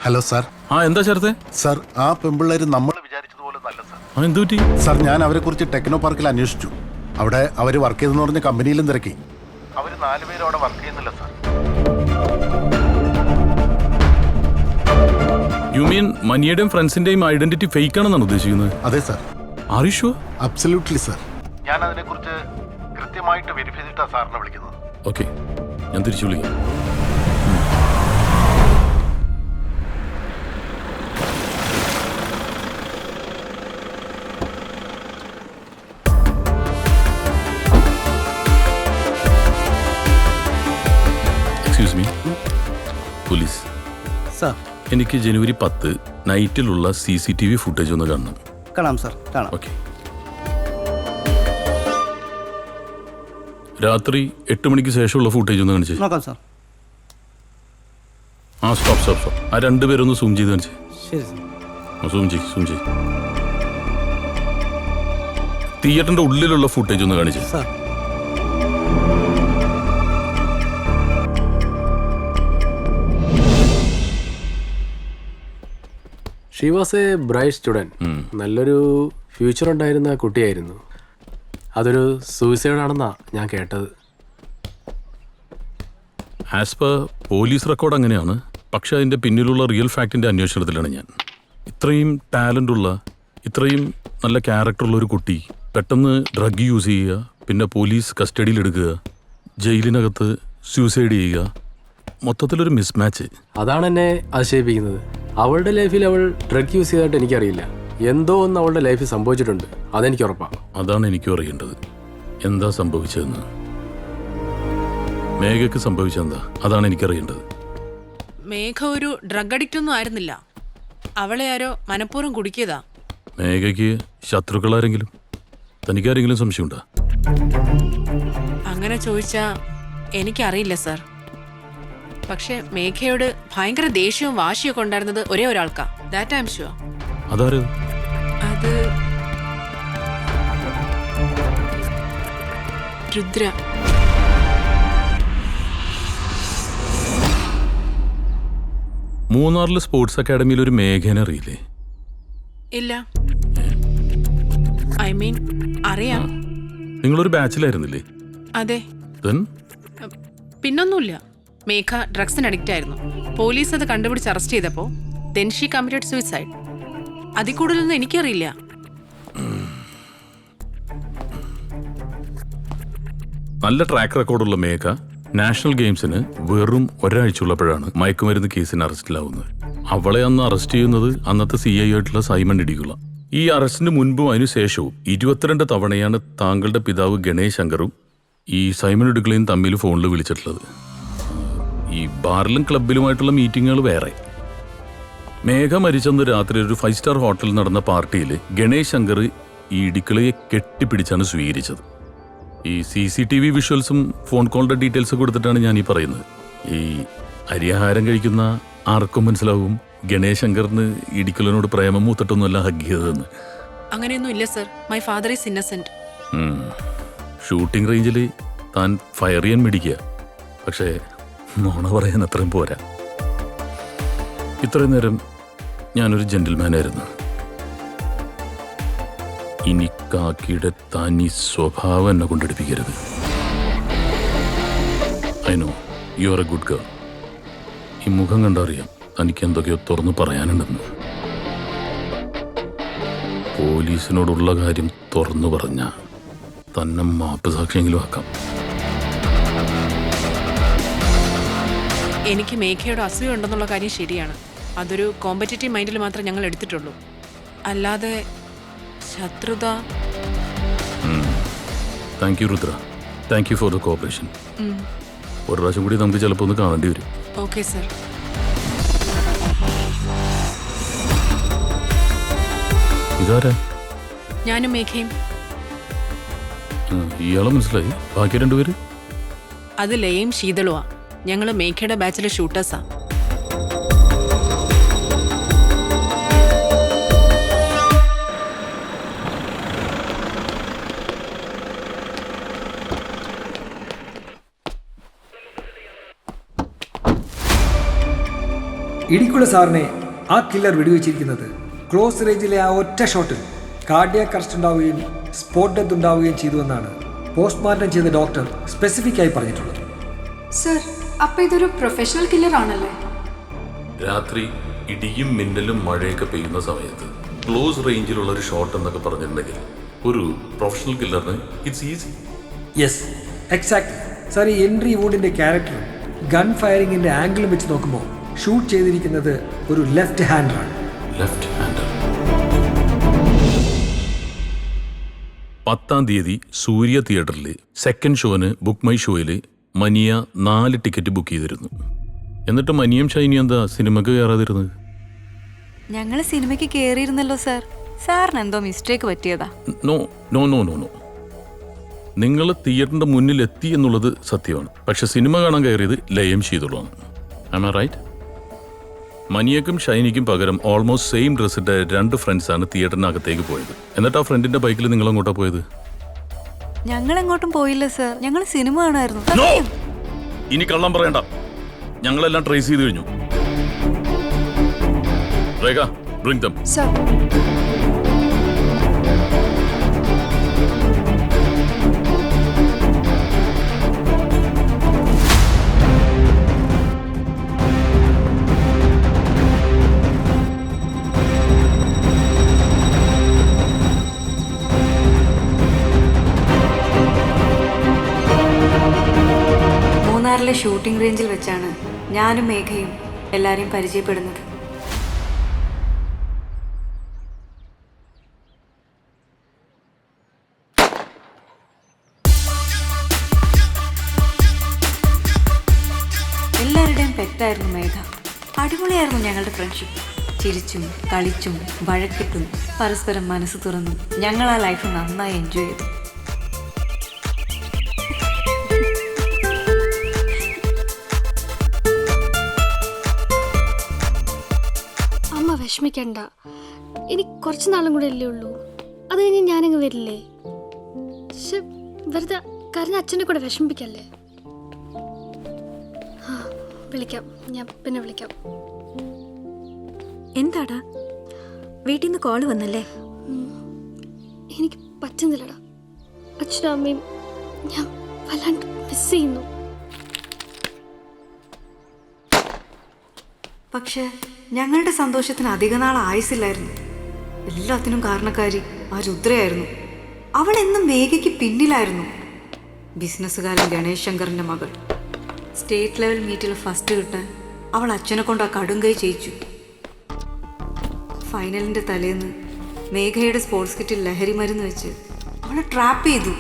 Hello sir. എന്താ ചേർത്തെ? Sir, ആ പെമ്പിള്ളേര് നമ്മൾ വിചാരിച്ചതുപോലെ നല്ല സാർ. എന്ത് പറ്റി? സാർ, ഞാൻ അവരെ കുറിച്ച് ടെക്നോ പാർക്കിൽ അന്വേഷിച്ചു. അവിടെ അവർ വർക്ക് ചെയ്തെന്ന് പറഞ്ഞ കമ്പനിയിലും തിരക്കി. അവർ 4 പേരും അവിടെ വർക്ക് ചെയ്യുന്നില്ല സാർ. യു മീൻ മനിയുടെയും ഫ്രണ്ട്സിന്റെയും ഐഡന്റിറ്റി ഫേക്ക് ആണെന്നാണ് ഉദ്ദേശിക്കുന്നത്? അതെ sir. Are you sure? Absolutely sir. ഞാൻ അതിനെക്കുറിച്ച് കൃത്യമായിട്ട് വെരിഫൈ ചെയ്തിട്ടാണ് സാറിനെ വിളിക്കുന്നത്. ഓക്കെ, ഞാൻ തിരിച്ചു വിളിക്കാം. Excuse me, police sir. എനിക്ക് ജനുവരി 10 നൈറ്റിലുള്ള CCTV ഫുട്ടേജ് ഒന്ന് കാണണം. കാണാം സാർ, കാണാം. ഓക്കെ. രാത്രി 8 മണിക്ക് ശേഷമുള്ള ഫുട്ടേജ് ഒന്ന് കാണിച്ചേ. നോക്കാം സാർ. സ്റ്റോപ്പ്. ആ 2 പേരൊന്ന് സൂം ചെയ്ത് കാണിച്ചേ. ശരി സാർ. സൂം ചെയ്. തിയേറ്ററിന്റെ ഉള്ളിലുള്ള ഫുട്ടേജ് ഒന്ന് കാണിച്ചേ. Sir. She was A bright student. നല്ലൊരു ഫ്യൂച്ചർ ഉണ്ടായിരുന്ന കുട്ടിയായിരുന്നു. അതൊരു സൂയിസൈഡ് ആണെന്നാ ഞാൻ കേട്ടത്. ആസ് പെർ പോലീസ് റെക്കോർഡ് അങ്ങനെയാണ്. പക്ഷെ അതിൻ്റെ പിന്നിലുള്ള റിയൽ ഫാക്റ്റിൻ്റെ അന്വേഷണത്തിലാണ് ഞാൻ. ഇത്രയും ടാലൻ്റ് ഉള്ള, ഇത്രയും നല്ല ക്യാരക്ടറുള്ള ഒരു കുട്ടി പെട്ടെന്ന് ഡ്രഗ് യൂസ് ചെയ്യുക, പിന്നെ പോലീസ് കസ്റ്റഡിയിലെടുക്കുക, ജയിലിനകത്ത് സൂയിസൈഡ് ചെയ്യുക, മൊത്തത്തിലൊരു മിസ്മാച്ച്. അതാണ് എന്നെ അതിശയിപ്പിക്കുന്നത്. അവളുടെ ലൈഫിൽ അവൾ ഡ്രഗ് യൂസ് ചെയ്തതായിട്ട് എനിക്കറിയില്ല. എന്തോ ഒന്ന് അവളുടെ ലൈഫിൽ സംഭവിച്ചിട്ടുണ്ട്, അതെനിക്ക് ഉറപ്പാണ്. അതാണ് എനിക്കും അറിയേണ്ടത്, എന്താ സംഭവിച്ചതെന്ന്. മേഘയ്ക്ക് സംഭവിച്ചെന്താ, അതാണ് എനിക്കറിയേണ്ടത്. മേഘ ഒരു ഡ്രഗ് അഡിക്റ്റ് ഒന്നും ആയിരുന്നില്ല. അവളെ ആരോ മനഃപൂർവ്വം കുടിക്കിയതാ. മേഘയ്ക്ക് ശത്രുക്കളാരെങ്കിലും, തനിക്കാരെങ്കിലും സംശയമുണ്ടോ? അങ്ങനെ ചോദിച്ചാ എനിക്കറിയില്ല സാർ. പക്ഷെ മേഘയോട് ഭയങ്കര ദേഷ്യവും വാശിയൊക്കെ ഉണ്ടായിരുന്നത് ഒരേ ഒരാൾക്കാ. That I am sure. അതാരത്? അത് രുദ്ര. മൂന്നാറിലെ സ്പോർട്സ് അക്കാഡമിയിൽ ഒരു മേഘനെ അറിയില്ലേ? ഇല്ല, ഐ മീൻ അറിയാം. നിങ്ങളൊരു ബാച്ചിലായിരുന്നില്ലേ? അതെ. Then? പിന്നൊന്നുമില്ല. മേഘ ഡ്രഗ്സിന് അഡിക്റ്റ് ആയിരുന്നു. പോലീസ് അത് കണ്ടുപിടിച്ച് അറസ്റ്റ് ചെയ്തപ്പോൾ then she committed suicide. അതിൽ കൂടുതലൊന്നും എനിക്കറിയില്ല. നല്ല ട്രാക്ക് റെക്കോർഡുള്ള മേഘ നാഷണൽ ഗെയിംസിന് വെറും ഒരാഴ്ചയുള്ളപ്പോഴാണ് മയക്കുമരുന്ന് കേസിന് അറസ്റ്റിലാവുന്നത്. അവളെ അന്ന് അറസ്റ്റ് ചെയ്യുന്നത് അന്നത്തെ CI ആയിട്ടുള്ള സൈമൺ ഇടികുള. ഈ അറസ്റ്റിന് മുൻപും അതിനുശേഷവും 22 തവണയാണ് താങ്കളുടെ പിതാവ് ഗണേശ് ശങ്കറും ഈ സൈമൺ ഇടികുളയും തമ്മിൽ ഫോണിൽ വിളിച്ചിട്ടുള്ളത്. ഈ ബാറിലും ക്ലബിലുമായിട്ടുള്ള മീറ്റിങ്ങുകൾ വേറെ. മേഘ മരിച്ചെന്ന് രാത്രി ഒരു 5 സ്റ്റാർ ഹോട്ടലിൽ നടന്ന പാർട്ടിയിൽ ഗണേശ് ശങ്കർ ഈ ഇടിക്കളയെ കെട്ടിപ്പിടിച്ചാണ് സ്വീകരിച്ചത്. ഈ CCTV വിഷ്വൽസും ഫോൺ കോളിൻ്റെ ഡീറ്റെയിൽസ് കൊടുത്തിട്ടാണ് ഞാൻ ഈ പറയുന്നത്. ഈ അരിയാഹാരം കഴിക്കുന്ന ആർക്കും മനസ്സിലാവും ഗണേശ് ശങ്കറിന് ഇടിക്കലിനോട് പ്രേമം മൂത്തിട്ടൊന്നുമല്ല ഹഗ് ചെയ്തതെന്ന്. അങ്ങനെയൊന്നും ഇല്ല sir. My father is Innocent. Shooting റേഞ്ചിൽ താൻ ഫയർ ചെയ്യാൻ മിടിക്കുക, പക്ഷേ നോണ പറയാൻ അത്രയും പോരാ. ഇത്രയും നേരം ഞാനൊരു ജെന്റിൽമാനായിരുന്നു. ഇനി കാക്കിയുടെ തനി സ്വഭാവം എന്നെ കൊണ്ടെടുപ്പിക്കരുത്. I know you are a good girl. ഈ മുഖം കണ്ടറിയാം തനിക്ക് എന്തൊക്കെയോ തുറന്നു പറയാനുണ്ടെന്ന്. പോലീസിനോടുള്ള കാര്യം തുറന്നു പറഞ്ഞ തന്നെ മാപ്പ് സാക്ഷിയെങ്കിലും ആക്കാം. എനിക്ക് മേഘയുടെ അസൂയ ഉണ്ടെന്നുള്ള കാര്യം ശരിയാണ്. അതൊരു കോമ്പറ്റേറ്റീവ് മൈൻഡിൽ മാത്രമേ ഞങ്ങൾ എടുത്തിട്ടുള്ളൂ. അല്ലാതെ ശത്രുത. Thank you Rudra, thank you for the corporation. ഒരു പ്രാവശ്യം കൂടി നമുക്ക് ചിലപ്പോൾ ഒന്ന് കാണേണ്ടി വരും. Okay sir. ഇതാരാ? ഞാനും മേഘയും. ഇയാളെ മനസ്സിലായി? ബാക്കി 2 പേര്? അത് ലയയും ശീതളുവാ. ഞങ്ങൾ മേഘയുടെ ബാച്ചിലെ ഷൂട്ടേഴ്സാ. ഇടിക്കുള്ള സാറിനെ ആ കില്ലർ വെടിവെച്ചിരിക്കുന്നത് ക്ലോസ് റേഞ്ചിലെ ആ ഒറ്റ ഷോട്ടിൽ കാർഡിയാക് അറസ്റ്റ് ഉണ്ടാവുകയും സ്പോട്ട് ഡെത്ത് ഉണ്ടാവുകയും ചെയ്തുവെന്നാണ് പോസ്റ്റ്മോർട്ടം ചെയ്ത ഡോക്ടർ സ്പെസിഫിക് ആയി പറഞ്ഞിട്ടുള്ളത്. സർ അപ്പോൾ ഇതൊരു പ്രൊഫഷണൽ കില്ലർ ആണല്ലേ? രാത്രി ഇടിയും മിന്നലും മഴയൊക്കെ പെയ്യുന്ന സമയത്ത് ക്ലോസ് റേഞ്ചിലുള്ള ഒരു ഷോട്ട് എന്നൊക്കെ പറഞ്ഞിട്ടുണ്ടെങ്കിൽ ഒരു പ്രൊഫഷണൽ കില്ലറിന് it's easy. Yes, exactly sir. ഈ എൻട്രി വൂഡിൻ്റെ ക്യാരക്ടറും ഗൺ ഫയറിങ്ങിൻ്റെ ആംഗിളും വെച്ച് നോക്കുമ്പോൾ ഷൂട്ട് ചെയ്തിരിക്കുന്നത് ഒരു ലെഫ്റ്റ് ഹാൻഡറാണ്. Left hander. 10-ാം തീയതി സൂര്യ തിയേറ്ററിൽ സെക്കൻഡ് ഷോന് ബുക്ക് മൈ ഷോയിൽ മനിയ 4 ടിക്കറ്റ് ബുക്ക് ചെയ്തിരുന്നു. എന്നിട്ട് മനിയും ഷൈനിയും എന്താ സിനിമക്ക് കയറാതിരുന്നത്? ഞങ്ങൾ സിനിമയ്ക്ക് കയറിയിരുന്നല്ലോ സാർ. സാറിന് എന്തോ മിസ്റ്റേക്ക് പറ്റിയതാ. No no no no no നിങ്ങൾ തിയേറ്ററിന്റെ മുന്നിൽ എത്തി എന്നുള്ളത് സത്യമാണ്. പക്ഷെ സിനിമ കാണാൻ കയറിയത് ലയം ചെയ്തുള്ളതാണ്. Am I right? മനിയക്കും ഷൈനിക്കും പകരം ഓൾമോസ്റ്റ് സെയിം ഡ്രസ്സിട്ട 2 ഫ്രണ്ട്സാണ് തിയേറ്ററിനകത്തേക്ക് പോയത്. എന്നിട്ട് ആ ഫ്രണ്ടിന്റെ ബൈക്കിൽ നിങ്ങൾ അങ്ങോട്ടാ പോയത്? ഞങ്ങൾ എങ്ങോട്ടും പോയില്ല സാർ. ഞങ്ങൾ സിനിമ കാണായിരുന്നു. No! ഇനി കള്ളം പറയണ്ട. ഞങ്ങളെല്ലാം ട്രേസ് ചെയ്ത് കഴിഞ്ഞു. രേഖ, bring them. സർ മൂന്നാറിലെ ഷൂട്ടിംഗ് റേഞ്ചിൽ വെച്ചാണ് ഞാനും മേഘയും എല്ലാവരെയും പരിചയപ്പെടുന്നത്. എല്ലാവരുടെയും പെറ്റായിരുന്നു മേഘ. അടിപൊളിയായിരുന്നു ഞങ്ങളുടെ ഫ്രണ്ട്ഷിപ്പ്. ചിരിച്ചും കളിച്ചും വഴക്കിട്ടും പരസ്പരം മനസ്സ് തുറന്നും ഞങ്ങൾ ആ ലൈഫ് നന്നായി എൻജോയ് ചെയ്തു. അമ്മ വിഷമിക്കണ്ട. ഇനി കുറച്ച് നാളും കൂടെ അല്ലേ ഉള്ളൂ. അത് കഴിഞ്ഞ് ഞാനങ്ങ് വരില്ലേ. പക്ഷെ വെറുതെ കരഞ്ഞ അച്ഛനെ കൂടെ വിഷമിപ്പിക്കല്ലേ. വിളിക്കാം, ഞാൻ പിന്നെ വിളിക്കാം. എന്താടാ, വീട്ടിൽ നിന്ന് കോള് വന്നല്ലേ? എനിക്ക് പറ്റുന്നില്ലടാ. അച്ഛനും അമ്മയും ഞാൻ വല്ലാണ്ട് മിസ് ചെയ്യുന്നു. പക്ഷെ ഞങ്ങളുടെ സന്തോഷത്തിന് അധിക നാൾ ആയുസില്ലായിരുന്നു. എല്ലാത്തിനും കാരണക്കാരി ആ രുദ്രയായിരുന്നു. അവൾ എന്നും മേഘയ്ക്ക് പിന്നിലായിരുന്നു. ബിസിനസ്സുകാരൻ ഗണേഷ് ശങ്കറിൻ്റെ മകൾ. സ്റ്റേറ്റ് ലെവൽ മീറ്റിൽ ഫസ്റ്റ് കിട്ടാൻ അവൾ അച്ഛനെ കൊണ്ട് ആ കടുങ്കൈ ചെയ്യിച്ചു. ഫൈനലിൻ്റെ തലേന്ന് മേഘയുടെ സ്പോർട്സ് കിറ്റിൽ ലഹരി മരുന്ന് വെച്ച് അവളെ ട്രാപ്പ് ചെയ്തു.